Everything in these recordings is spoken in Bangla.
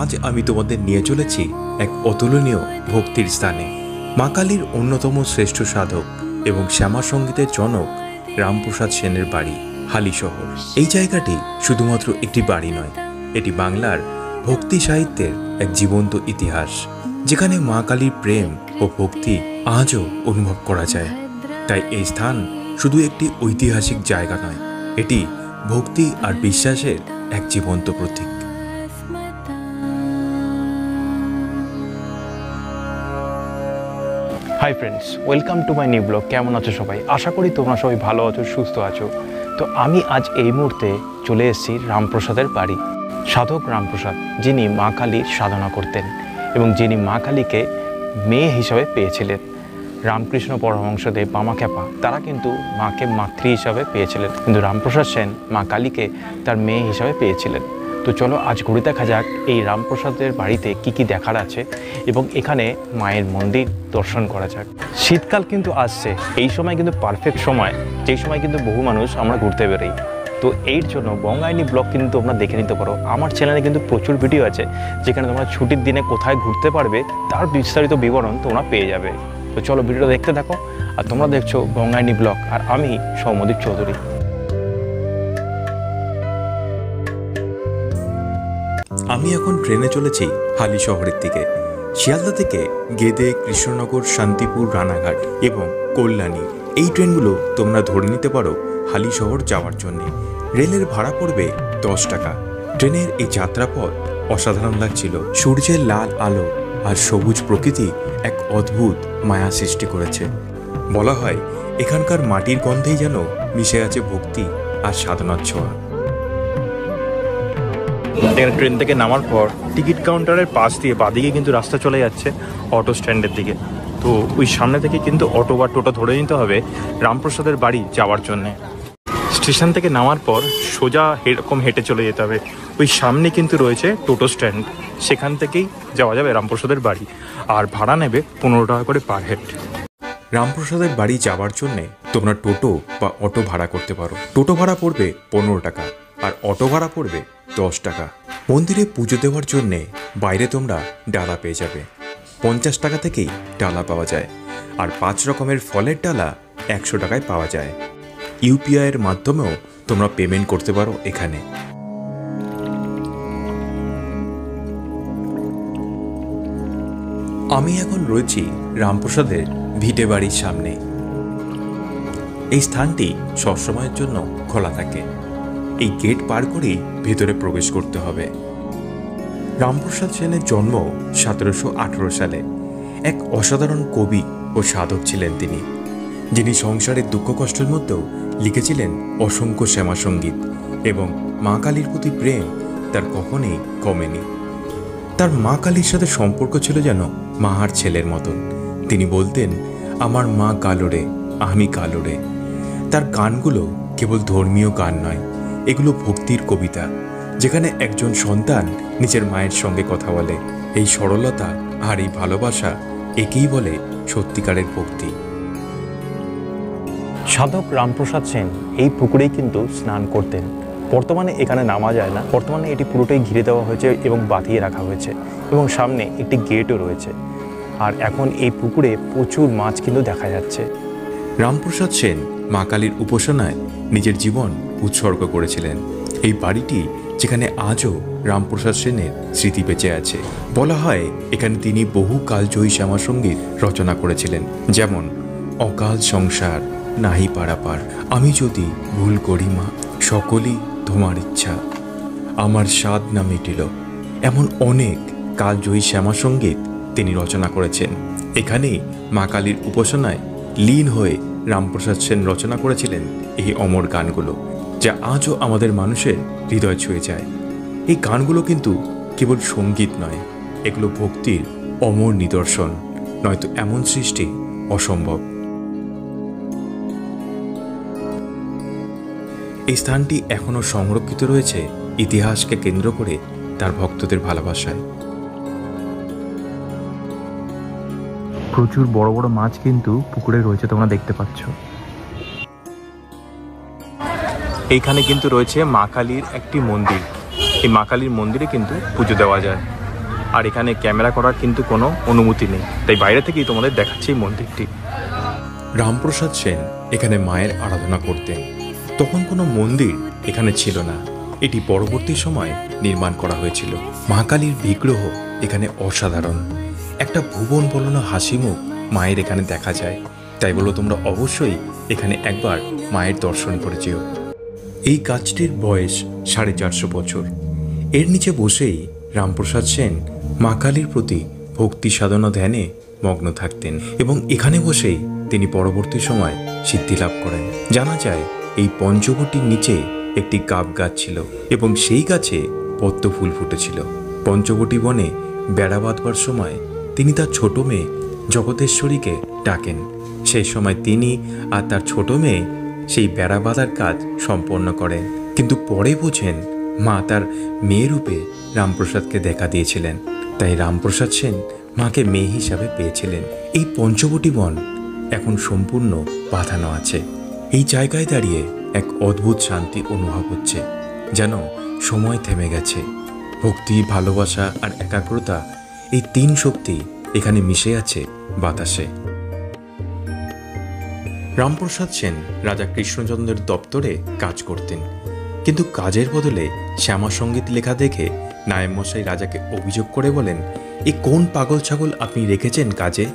আজ আমি তোমাদের নিয়ে চলেছি এক অতুলনীয় ভক্তির স্থানে, মা কালীর অন্যতম শ্রেষ্ঠ সাধক এবং শ্যামা সঙ্গীতের জনক রামপ্রসাদ সেনের বাড়ি হালিশহর। এই জায়গাটি শুধুমাত্র একটি বাড়ি নয়, এটি বাংলার ভক্তি সাহিত্যের এক জীবন্ত ইতিহাস, যেখানে মা কালীর প্রেম ও ভক্তি আজও অনুভব করা যায়। তাই এই স্থান শুধু একটি ঐতিহাসিক জায়গা নয়, এটি ভক্তি আর বিশ্বাসের এক জীবন্ত প্রতীক। Hi friends, welcome to my new blog. কেমন আছো সবাই? আশা করি তোমরা সবাই ভালো আছো, সুস্থ আছো। তো আমি আজ এই মুহূর্তে চলে এসেছি রামপ্রসাদের বাড়ি। সাধক রামপ্রসাদ, যিনি মা কালীর সাধনা করতেন এবং যিনি মা কালীকে মেয়ে হিসাবে পেয়েছিলেন। রামকৃষ্ণ পরমহংসদেব, বামাখ্যাপা, তারা কিন্তু মাকে মাতৃ হিসাবে পেয়েছিলেন, কিন্তু রামপ্রসাদ সেন মা কালীকে তার মেয়ে হিসাবে পেয়েছিলেন। তো চলো আজ ঘুরে দেখা যাক এই রামপ্রসাদের বাড়িতে কি কি দেখার আছে এবং এখানে মায়ের মন্দির দর্শন করা যাক। শীতকাল কিন্তু আসছে, এই সময় কিন্তু পারফেক্ট সময়, যেই সময় কিন্তু বহু মানুষ আমরা ঘুরতে বেরোই। তো এর জন্য বঙ্গায়নী ব্লগ কিন্তু তোমরা দেখে নিতে পারো। আমার চ্যানেলে কিন্তু প্রচুর ভিডিও আছে, যেখানে তোমরা ছুটির দিনে কোথায় ঘুরতে পারবে তার বিস্তারিত বিবরণ তোমরা পেয়ে যাবে। তো চলো ভিডিওটা দেখতে থাকো। আর তোমরা দেখছো বঙ্গায়নী ব্লগ, আর আমি সৌম্যদীপ চৌধুরী। আমি এখন ট্রেনে চলেছি হালিশহরের দিকে। শিয়ালদা থেকে গেদে, কৃষ্ণনগর, শান্তিপুর, রানাঘাট এবং কল্যাণী, এই ট্রেনগুলো তোমরা ধরে নিতে পারো হালিশহর যাওয়ার জন্য। রেলের ভাড়া পড়বে 10 টাকা। ট্রেনের এই যাত্রাপথ অসাধারণ লাগছিল। সূর্যের লাল আলো আর সবুজ প্রকৃতি এক অদ্ভুত মায়া সৃষ্টি করেছে। বলা হয় এখানকার মাটির গন্ধেই যেন মিশে আছে ভক্তি আর সাধনার ছোঁয়া। এখানে ট্রেন থেকে নামার পর টিকিট কাউন্টারের পাশ দিয়ে বাদিকে কিন্তু রাস্তা চলে যাচ্ছে অটো স্ট্যান্ডের দিকে। তো ওই সামনে থেকে কিন্তু অটো বা টোটো ধরে নিতে হবে রামপ্রসাদের বাড়ি যাওয়ার জন্যে। স্টেশন থেকে নামার পর সোজা এরকম হেঁটে চলে যেতে হবে। ওই সামনে কিন্তু রয়েছে টোটো স্ট্যান্ড, সেখান থেকেই যাওয়া যাবে রামপ্রসাদের বাড়ি। আর ভাড়া নেবে 15 টাকা করে পার হেড। রামপ্রসাদের বাড়ি যাওয়ার জন্যে তোমরা টোটো বা অটো ভাড়া করতে পারো। টোটো ভাড়া পড়বে 15 টাকা আর অটো ভাড়া পড়বে 10 টাকা। মন্দিরে পুজো দেওয়ার জন্যে বাইরে তোমরা ডালা পেয়ে যাবে। 50 টাকা থেকেই ডালা পাওয়া যায়, আর 5 রকমের ফলের ডালা 100 টাকায় পাওয়া যায়। ইউপিআইয়ের মাধ্যমেও তোমরা পেমেন্ট করতে পারো এখানে। আমি এখন রয়েছি রামপ্রসাদের ভিটে বাড়ির সামনে। এই স্থানটি সবসময়ের জন্য খোলা থাকে। এই গেট পার করেই ভেতরে প্রবেশ করতে হবে। রামপ্রসাদ সেনের জন্ম 1718 সালে। এক অসাধারণ কবি ও সাধক ছিলেন তিনি, যিনি সংসারের দুঃখ কষ্টের মধ্যেও লিখেছিলেন অসংখ্য শ্যামা সঙ্গীত, এবং মা কালীর প্রতি প্রেম তার কখনোই কমেনি। তার মা কালীর সাথে সম্পর্ক ছিল যেন মা আর ছেলের মতন। তিনি বলতেন, আমার মা কালো রে, আমি কালো রে। তার গানগুলো কেবল ধর্মীয় গান নয়, এগুলো ভক্তির কবিতা, যেখানে একজন সন্তান নিজের মায়ের সঙ্গে কথা বলে। এই সরলতা আর এই ভালোবাসা, একেই বলে সত্যিকারের ভক্তি। সাধক রামপ্রসাদ সেন এই পুকুরেই কিন্তু স্নান করতেন। বর্তমানে এখানে নামা যায় না, বর্তমানে এটি পুরোটাই ঘিরে দেওয়া হয়েছে এবং বাঁধিয়ে রাখা হয়েছে, এবং সামনে একটি গেটও রয়েছে। আর এখন এই পুকুরে প্রচুর মাছ কিন্তু দেখা যাচ্ছে। রামপ্রসাদ সেন মা কালীর উপাসনায় নিজের জীবন উৎসর্গ করেছিলেন। এই বাড়িটি, যেখানে আজও রামপ্রসাদ সেনের স্মৃতি বেঁচে আছে। বলা হয় এখানে তিনি বহু কালজয়ী শ্যামা সঙ্গীত রচনা করেছিলেন, যেমন অকাল সংসার, নাহি পারাপার, আমি যদি ভুল করি মা, সকলই তোমার ইচ্ছা, আমার স্বাদ না মিটিল। এমন অনেক কালজয়ী শ্যামা সঙ্গীত তিনি রচনা করেছেন। এখানেই মা কালীর উপাসনায় লীন হয়ে রামপ্রসাদ সেন রচনা করেছিলেন এই অমর গানগুলো, যা আজও আমাদের মানুষের হৃদয় ছুঁয়ে যায়। এই গানগুলো কিন্তু কেবল সঙ্গীত নয়, এগুলো ভক্তির অমর নিদর্শন, নয়তো এমন সৃষ্টি অসম্ভব। এই স্থানটি এখনও সংরক্ষিত রয়েছে ইতিহাসকে কেন্দ্র করে তার ভক্তদের ভালোবাসায়। প্রচুর বড় বড় মাছ কিন্তু পুকুরে রয়েছে, তোমরা দেখতে পাচ্ছ। এইখানে কিন্তু রয়েছে মা কালীর একটি মন্দির। এই মা কালীর মন্দিরে কিন্তু পুজো দেওয়া যায়। আর এখানে ক্যামেরা করার কিন্তু কোনো অনুমতি নেই, তাই বাইরে থেকেই তোমাদের দেখাচ্ছি এই মন্দিরটি। রামপ্রসাদ সেন এখানে মায়ের আরাধনা করতেন। তখন কোনো মন্দির এখানে ছিল না, এটি পরবর্তী সময় নির্মাণ করা হয়েছিল। মা কালীর বিগ্রহ এখানে অসাধারণ, একটা ভুবন বলনো হাসি মুখ মায়ের এখানে দেখা যায়। তাই বলো তোমরা অবশ্যই এখানে একবার মায়ের দর্শন করে যেও। এই গাছটির বয়স 450 বছর। এর নিচে বসেই রামপ্রসাদ সেন মা কালীর প্রতি ভক্তি সাধনা ধ্যানে মগ্ন থাকতেন এবং এখানে বসেই তিনি পরবর্তী সময় সিদ্ধি লাভ করেন। জানা যায় এই পঞ্চবটির নিচে একটি গাব গাছ ছিল এবং সেই গাছে পদ্ম ফুল ফুটেছিল। পঞ্চবটি বনে বেড়া বাঁধবার সময় তিনি তার ছোট মেয়ে জগতেশ্বরীকে ডাকেন। সেই সময় তিনি আর তার ছোট মেয়ে সেই বেড়া বাঁধার কাজ সম্পন্ন করেন, কিন্তু পরে বোঝেন মা তার মেয়ে রূপে রামপ্রসাদকে দেখা দিয়েছিলেন। তাই রামপ্রসাদ সেন মাকে মেয়ে হিসাবে পেয়েছিলেন। এই পঞ্চবটি বন এখন সম্পূর্ণ বাঁধানো আছে। এই জায়গায় দাঁড়িয়ে এক অদ্ভুত শান্তি অনুভব হচ্ছে, যেন সময় থেমে গেছে। ভক্তি, ভালোবাসা আর একাগ্রতা, এই 3 শক্তি এখানে মিশে আছে বাতাসে। রামপ্রসাদ সেন রাজা কৃষ্ণচন্দ্রের দপ্তরে কাজ করতেন, কিন্তু কাজের বদলে শ্যামা সঙ্গীত লেখা দেখে নায়েব মশাই রাজাকে অভিযোগ করে বলেন, এ কোন পাগল ছাগল আপনি রেখেছেন কাজে?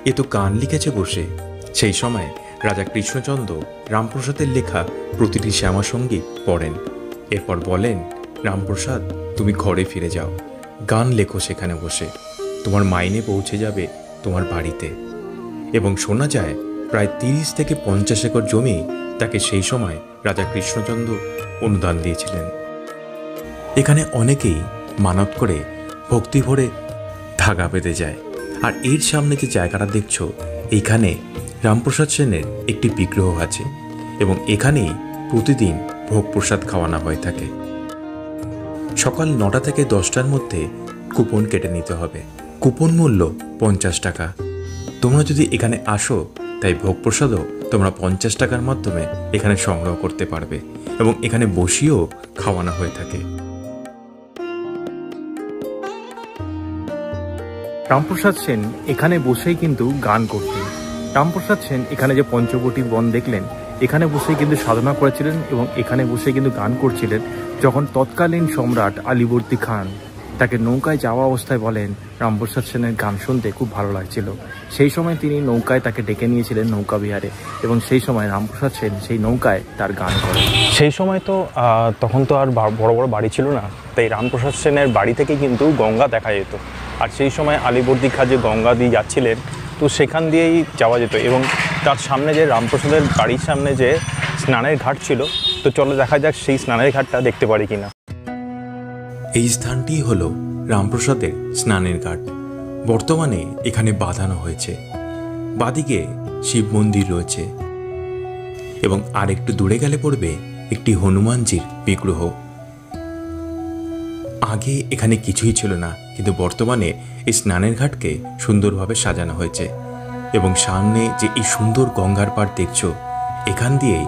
এ তো গান লিখেছে বসে। সেই সময় রাজা কৃষ্ণচন্দ্র রামপ্রসাদের লেখা প্রতিটি শ্যামা সঙ্গীত পড়েন। এরপর বলেন, রামপ্রসাদ তুমি ঘরে ফিরে যাও, গান লেখো সেখানে বসে, তোমার মাইনে পৌঁছে যাবে তোমার বাড়িতে। এবং শোনা যায় প্রায় 30 থেকে 50 একর জমি তাকে সেই সময় রাজা কৃষ্ণচন্দ্র অনুদান দিয়েছিলেন। এখানে অনেকেই মানত করে ভক্তি ভরে ধাগা বেঁধে যায়। আর এর সামনে যে জায়গাটা দেখছো, এইখানে রামপ্রসাদ সেনের একটি বিগ্রহ আছে এবং এখানেই প্রতিদিন ভোগ প্রসাদ খাওয়ানো হয়ে থাকে। সকাল 9টা থেকে 10টার মধ্যে কুপন কেটে নিতে হবে। কুপন মূল্য 50 টাকা। তোমরা যদি এখানে আসো, তাই ভোগ প্রসাদও তোমরা 50 টাকার মাধ্যমে এখানে সংগ্রহ করতে পারবে এবং এখানে বসিয়েও খাওয়ানো হয়ে থাকে। রামপ্রসাদ সেন এখানে বসেই কিন্তু গান করতেন। রামপ্রসাদ সেন এখানে যে পঞ্চবটি বন দেখলেন, এখানে বসেই কিন্তু সাধনা করেছিলেন এবং এখানে বসে কিন্তু গান করছিলেন। যখন তৎকালীন সম্রাট আলীবর্দী খান তাকে নৌকায় যাওয়া অবস্থায় বলেন রামপ্রসাদ সেনের গান শুনতে খুব ভালো লাগছিল, সেই সময় তিনি নৌকায় তাকে ডেকে নিয়েছিলেন নৌকা বিহারে এবং সেই সময় রামপ্রসাদ সেন সেই নৌকায় তার গান করেন। সেই সময় তো তখন তো আর বড় বড় বাড়ি ছিল না, তাই রামপ্রসাদ সেনের বাড়ি থেকে কিন্তু গঙ্গা দেখা যেত। আর সেই সময় আলীবর্দী খাঁ যে গঙ্গা দিয়ে যাচ্ছিলেন, তো সেখান দিয়েই যাওয়া যেত এবং তার সামনে যে রামপ্রসাদের বাড়ির সামনে যে স্নানের ঘাট ছিল, তো চলো দেখা যাক সেই স্নানের ঘাটটা দেখতে পারি কিনা। এই স্থানটি হল রামপ্রসাদের স্নানের ঘাট। বর্তমানে এখানে বাঁধানো হয়েছে। বাদিকে শিব মন্দির রয়েছে এবং আর একটু দূরে গেলে পড়বে একটি হনুমানজির বিগ্রহ। আগে এখানে কিছুই ছিল না, কিন্তু বর্তমানে এই স্নানের ঘাটকে সুন্দরভাবে সাজানো হয়েছে এবং সামনে যে এই সুন্দর গঙ্গার পাড় দেখছো, এখান দিয়েই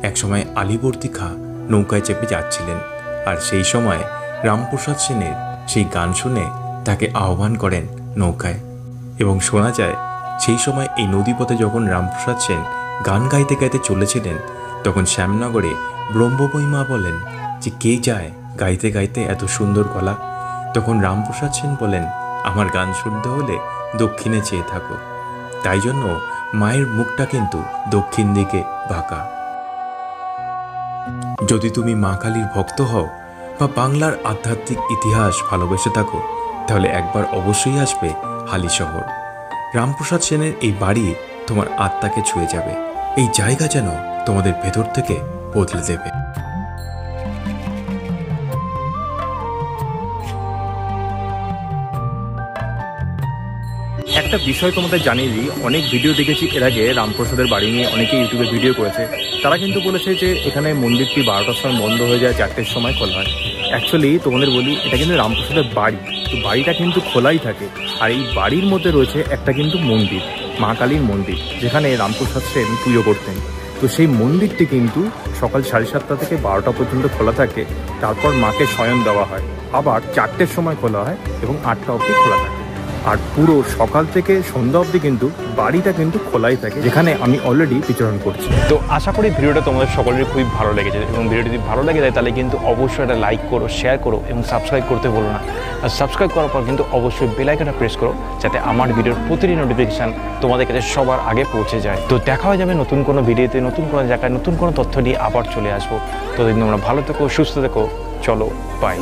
একসময় আলীবর্দী খাঁ নৌকায় চেপে যাচ্ছিলেন। আর সেই সময় রামপ্রসাদ সেনের সেই গান শুনে তাকে আহ্বান করেন নৌকায় এবং শোনা যায় সেই সময় এই নদীপথে যখন রামপ্রসাদ সেন গান গাইতে গাইতে চলেছিলেন, তখন শ্যামনগরে ব্রহ্মবৈ মা বলেন যে কে যায় গাইতে গাইতে এত সুন্দর গলা? তখন রামপ্রসাদ সেন বলেন, আমার গান শুনতে হলে দক্ষিণে চেয়ে থাকো। তাই জন্য মায়ের মুখটা কিন্তু দক্ষিণ দিকে বাঁকা। যদি তুমি মা কালীর ভক্ত হও বা বাংলার আধ্যাত্মিক ইতিহাস ভালোবেসে থাকো, তাহলে একবার অবশ্যই আসবে হালিশহর। রামপ্রসাদ সেনের এই বাড়ি তোমার আত্মাকে ছুঁয়ে যাবে। এই জায়গা যেন তোমাদের ভেতর থেকে বদলে দেবে। একটা বিষয় তোমাদের জানিয়ে দিই, অনেক ভিডিও দেখেছি এর আগে রামপ্রসাদের বাড়ি নিয়ে, অনেকে ইউটিউবে ভিডিও করেছে। তারা কিন্তু বলেছে যে এখানে মন্দিরটি 12টার সময় বন্ধ হয়ে যায়, 4টের সময় খোলা হয়। অ্যাকচুয়ালি তোমাদের বলি, এটা কিন্তু রামপ্রসাদের বাড়ি, তো বাড়িটা কিন্তু খোলাই থাকে। আর এই বাড়ির মধ্যে রয়েছে একটা কিন্তু মন্দির, মা কালীর মন্দির, যেখানে রামপ্রসাদ সেন পুজো করতেন। তো সেই মন্দিরটি কিন্তু সকাল 7:30 থেকে 12টা পর্যন্ত খোলা থাকে, তারপর মাকে শয়ন দেওয়া হয়। আবার 4টের সময় খোলা হয় এবং 8টা অবধি খোলা থাকে। আর পুরো সকাল থেকে সন্ধ্যা অবধি কিন্তু বাড়িটা কিন্তু খোলাই থাকে, যেখানে আমি অলরেডি বিচরণ করছি। তো আশা করি ভিডিওটা তোমাদের সকলেরই খুবই ভালো লেগেছে, এবং ভিডিওটি যদি ভালো লেগে যায় তাহলে কিন্তু অবশ্যই এটা লাইক করো, শেয়ার করো এবং সাবস্ক্রাইব করতে বলো না। আর সাবস্ক্রাইব করার পর কিন্তু অবশ্যই বেল আইকনটা প্রেস করো, যাতে আমার ভিডিওর প্রতিটি নোটিফিকেশান তোমাদের কাছে সবার আগে পৌঁছে যায়। তো দেখা হয়ে যাবে নতুন কোনো ভিডিওতে, নতুন কোনো জায়গায় নতুন কোনো তথ্য নিয়ে আবার চলে আসবো। ততদিন তোমরা ভালো থেকো, সুস্থ থেকো। চলো, বাই।